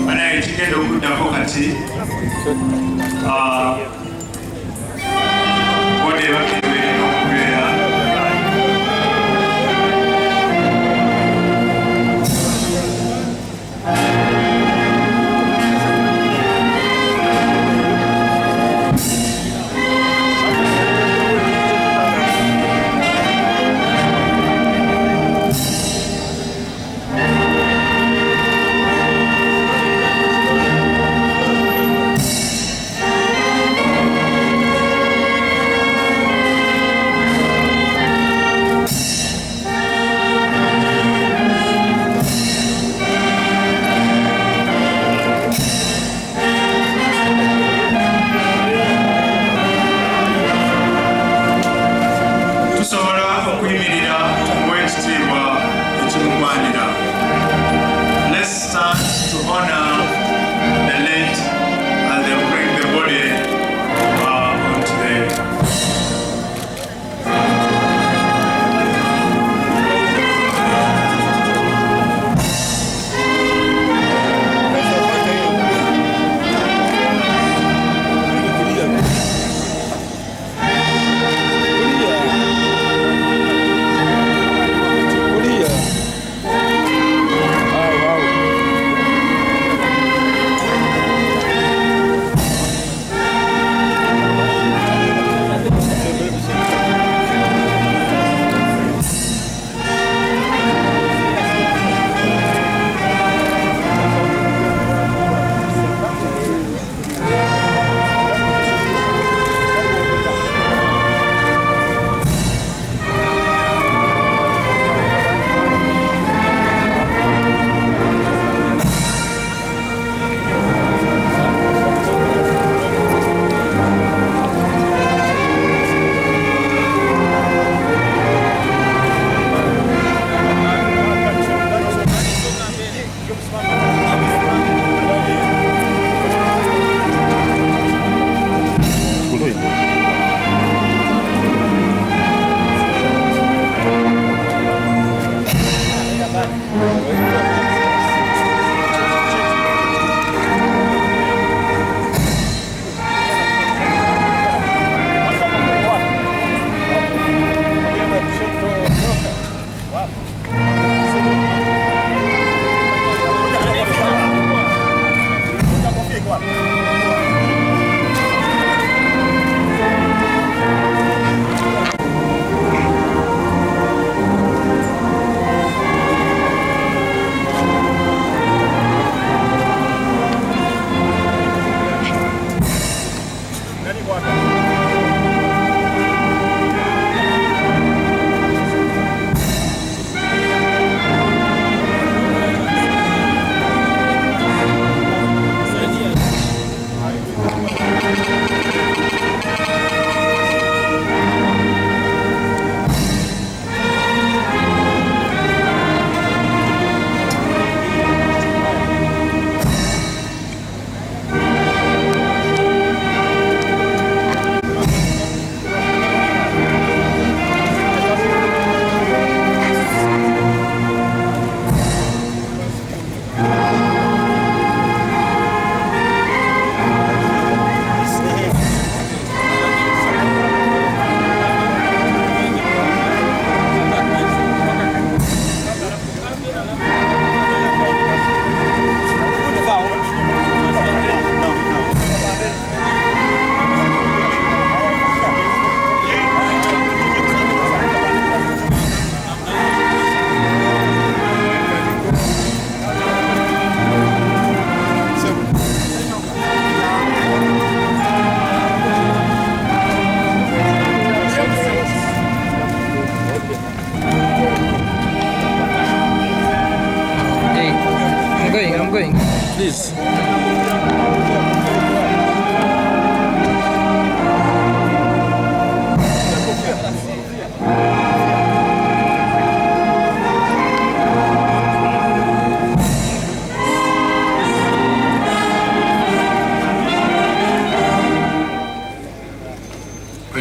Banayekigenda okuddako kati bode bakeberera okubeera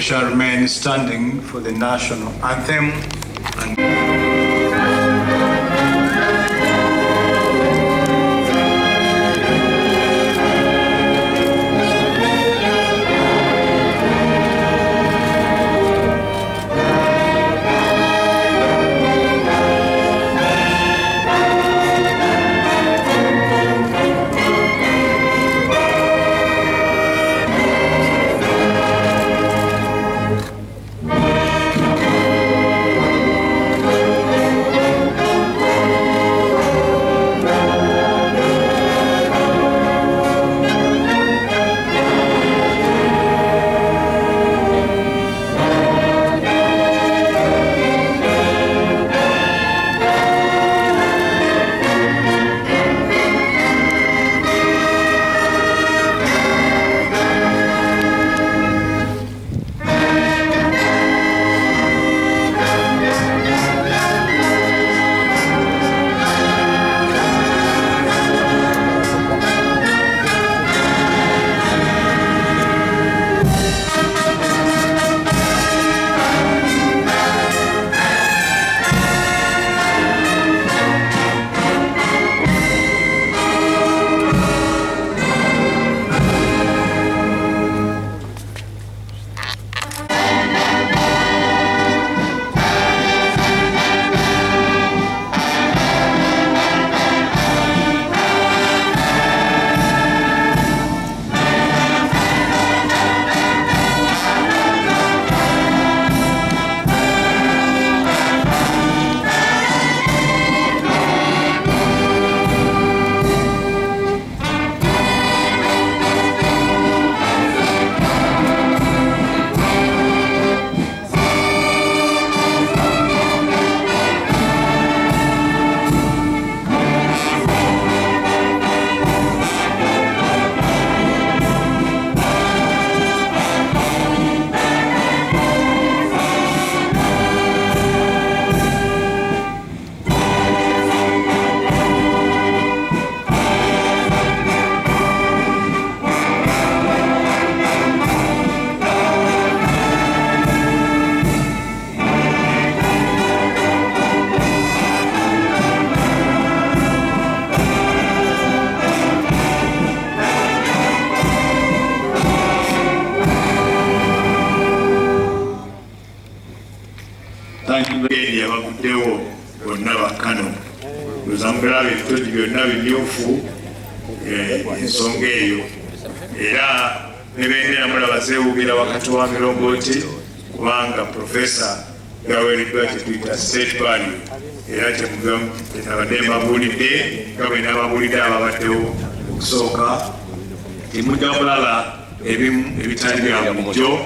shall remain standing for the national anthem. Yabaguddewo bonna bakkano luzamugala ebitogi byonna bimyufu ensonga eyo era ne bendera mulaba zeewuubira wakati wa mirongooti kubanga profesa gaweereddwa kyetuyita state value era kyabadde mbabuulidde nga bwe nababuulidde ababaddewo okusooka timujja kulaba ebimu ebitali bya bulijjo.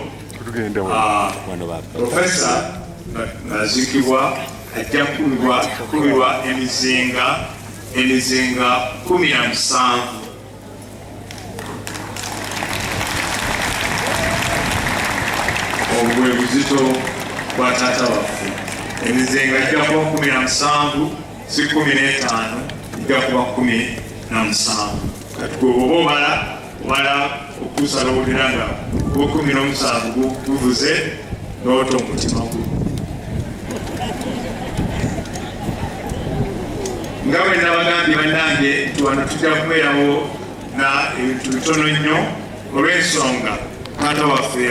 Profesa ng'aziikibwa ajja kubirwa emizinga 17 obwo bwe buzito bwa taata waffe. Emizinga ijja kuba 17 si 15, ijja kuba 17. Kati gwe oba obala okutuusa n'owulira nga 17 guvuze n'ota omutima gwe. Nga bwe nabagambye bannange nti wano tujja kubeerawo na ebintu bitono nnyo olw'ensonga taata waffe